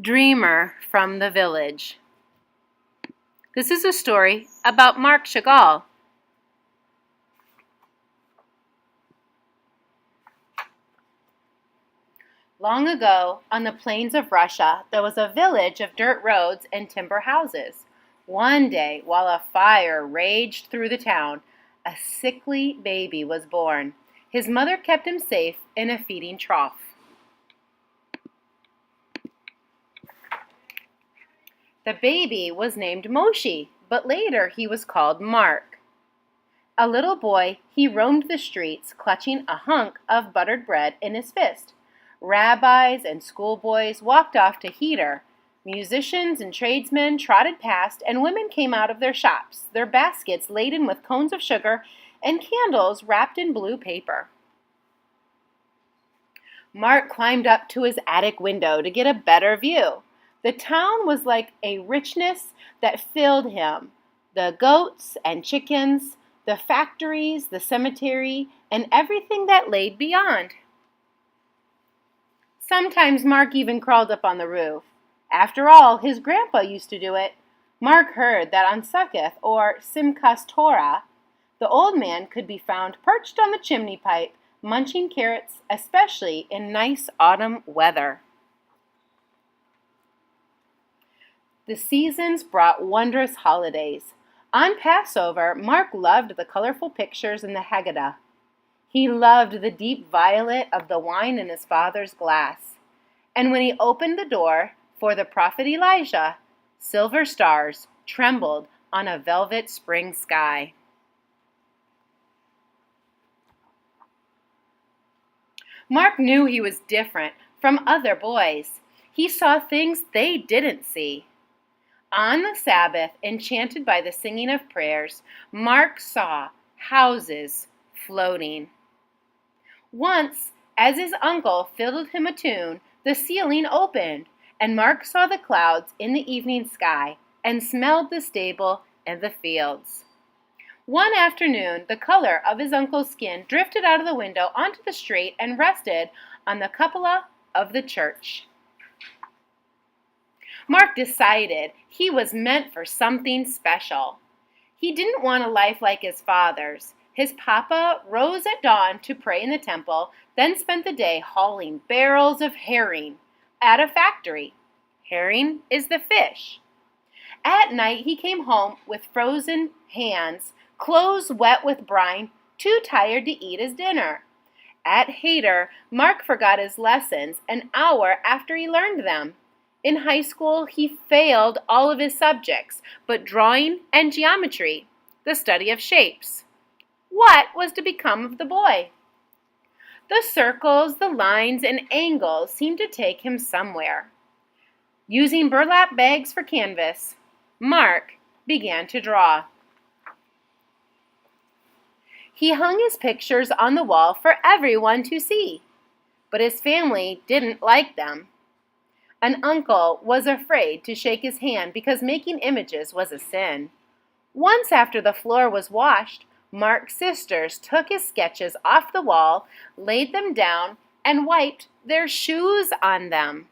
Dreamer from the Village. This is a story about Marc Chagall. Long ago, on the plains of Russia, there was a village of dirt roads and timber houses. One day, while a fire raged through the town, a sickly baby was born. His mother kept him safe in a feeding trough. The baby was named Moshe, but later he was called Mark. A little boy, he roamed the streets, clutching a hunk of buttered bread in his fist. Rabbis and schoolboys walked off to heder. Musicians and tradesmen trotted past, and women came out of their shops, their baskets laden with cones of sugar and candles wrapped in blue paper. Mark climbed up to his attic window to get a better view. The town was like a richness that filled him. The goats and chickens, the factories, the cemetery, and everything that laid beyond. Sometimes Mark even crawled up on the roof. After all, his grandpa used to do it. Mark heard that on Succoth, or Simchas Torah, the old man could be found perched on the chimney pipe, munching carrots, especially in nice autumn weather. The seasons brought wondrous holidays. On Passover, Mark loved the colorful pictures in the Haggadah. He loved the deep violet of the wine in his father's glass. And when he opened the door for the prophet Elijah, silver stars trembled on a velvet spring sky. Mark knew he was different from other boys. He saw things they didn't see. On the Sabbath, enchanted by the singing of prayers, Mark saw houses floating. Once, as his uncle fiddled him a tune, the ceiling opened, and Mark saw the clouds in the evening sky and smelled the stable and the fields. One afternoon, the color of his uncle's skin drifted out of the window onto the street and rested on the cupola of the church. Mark decided he was meant for something special. He didn't want a life like his father's. His papa rose at dawn to pray in the temple, then spent the day hauling barrels of herring at a factory. Herring is the fish. At night, he came home with frozen hands, clothes wet with brine, too tired to eat his dinner. At heder, Mark forgot his lessons an hour after he learned them. In high school, he failed all of his subjects, but drawing and geometry, the study of shapes. What was to become of the boy? The circles, the lines, and angles seemed to take him somewhere. Using burlap bags for canvas, Mark began to draw. He hung his pictures on the wall for everyone to see, but his family didn't like them. An uncle was afraid to shake his hand because making images was a sin. Once after the floor was washed, Mark's sisters took his sketches off the wall, laid them down, and wiped their shoes on them.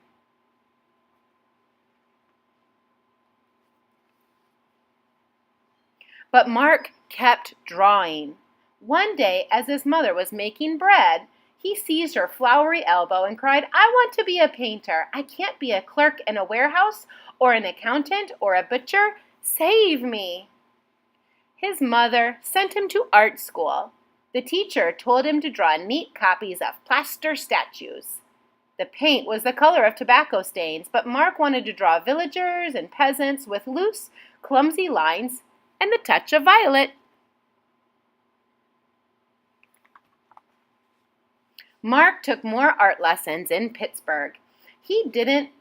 But Mark kept drawing. One day, as his mother was making bread, he seized her floury elbow and cried, "I want to be a painter. I can't be a clerk in a warehouse or an accountant or a butcher. Save me." His mother sent him to art school. The teacher told him to draw neat copies of plaster statues. The paint was the color of tobacco stains, but Mark wanted to draw villagers and peasants with loose, clumsy lines and the touch of violet. Mark took more art lessons in St. Petersburg. He didn't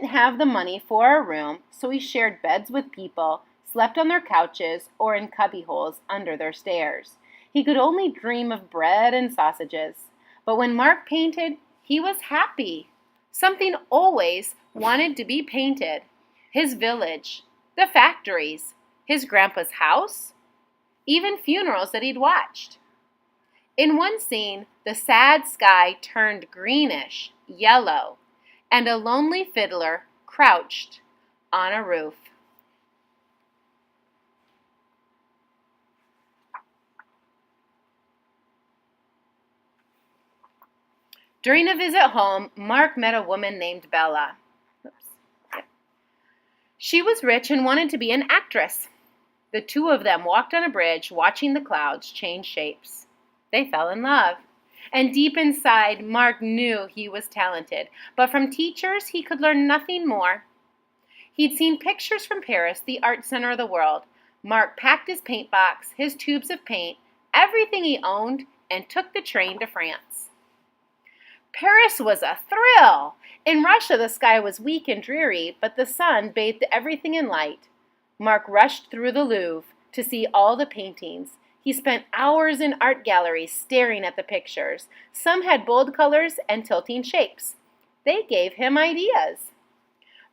have the money for a room, so he shared beds with people, slept on their couches, or in cubbyholes under their stairs. He could only dream of bread and sausages. But when Mark painted, he was happy. Something always wanted to be painted. His village, the factories, his grandpa's house, even funerals that he'd watched. In one scene, the sad sky turned greenish, yellow, and a lonely fiddler crouched on a roof. During a visit home, Mark met a woman named Bella. She was rich and wanted to be an actress. The two of them walked on a bridge, watching the clouds change shapes. They fell in love. And deep inside, Mark knew he was talented, but from teachers he could learn nothing more. He'd seen pictures from Paris, the art center of the world. Mark packed his paint box, his tubes of paint, everything he owned, and took the train to France. Paris was a thrill. In Russia, the sky was weak and dreary, but the sun bathed everything in light. Mark rushed through the Louvre to see all the paintings. He spent hours in art galleries staring at the pictures. Some had bold colors and tilting shapes. They gave him ideas.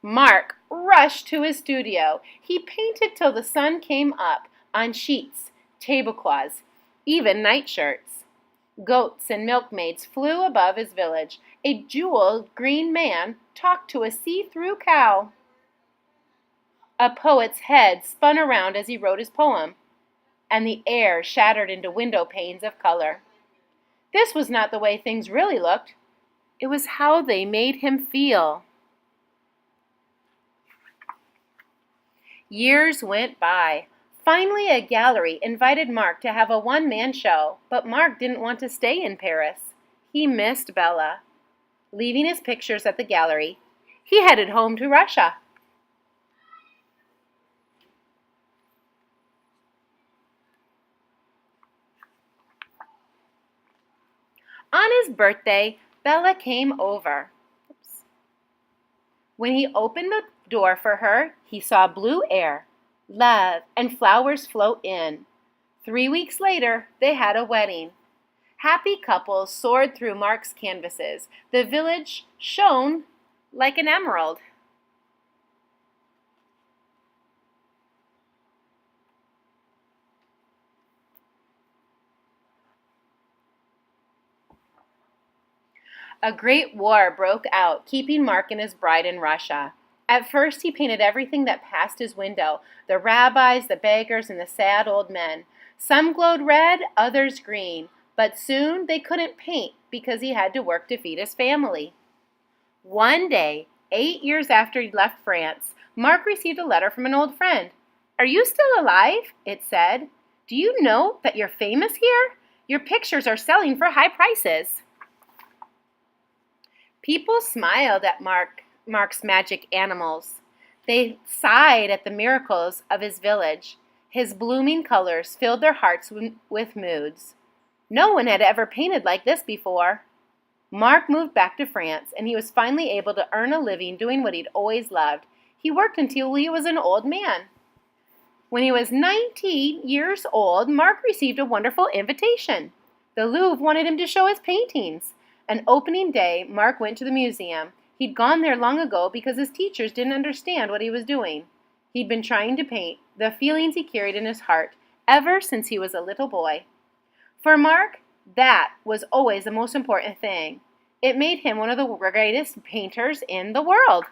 Mark rushed to his studio. He painted till the sun came up on sheets, tablecloths, even nightshirts. Goats and milkmaids flew above his village. A jeweled green man talked to a see-through cow. A poet's head spun around as he wrote his poem, and the air shattered into window panes of color. This was not the way things really looked. It was how they made him feel. Years went by. Finally, a gallery invited Mark to have a one-man show, but Mark didn't want to stay in Paris. He missed Bella. Leaving his pictures at the gallery, he headed home to Russia. On his birthday, Bella came over. When he opened the door for her, he saw blue air, love, and flowers float in. 3 weeks later, they had a wedding. Happy couples soared through Mark's canvases. The village shone like an emerald. A great war broke out, keeping Mark and his bride in Russia. At first, he painted everything that passed his window, the rabbis, the beggars, and the sad old men. Some glowed red, others green, but soon they couldn't paint because he had to work to feed his family. One day, 8 years after he'd left France, Mark received a letter from an old friend. "Are you still alive?" it said. "Do you know that you're famous here? Your pictures are selling for high prices." People smiled at Mark's magic animals. They sighed at the miracles of his village. His blooming colors filled their hearts with moods. No one had ever painted like this before. Mark moved back to France, and he was finally able to earn a living doing what he'd always loved. He worked until he was an old man. When he was 19 years old, Mark received a wonderful invitation. The Louvre wanted him to show his paintings. On opening day, Mark went to the museum. He'd gone there long ago because his teachers didn't understand what he was doing. He'd been trying to paint the feelings he carried in his heart ever since he was a little boy. For Mark, that was always the most important thing. It made him one of the greatest painters in the world.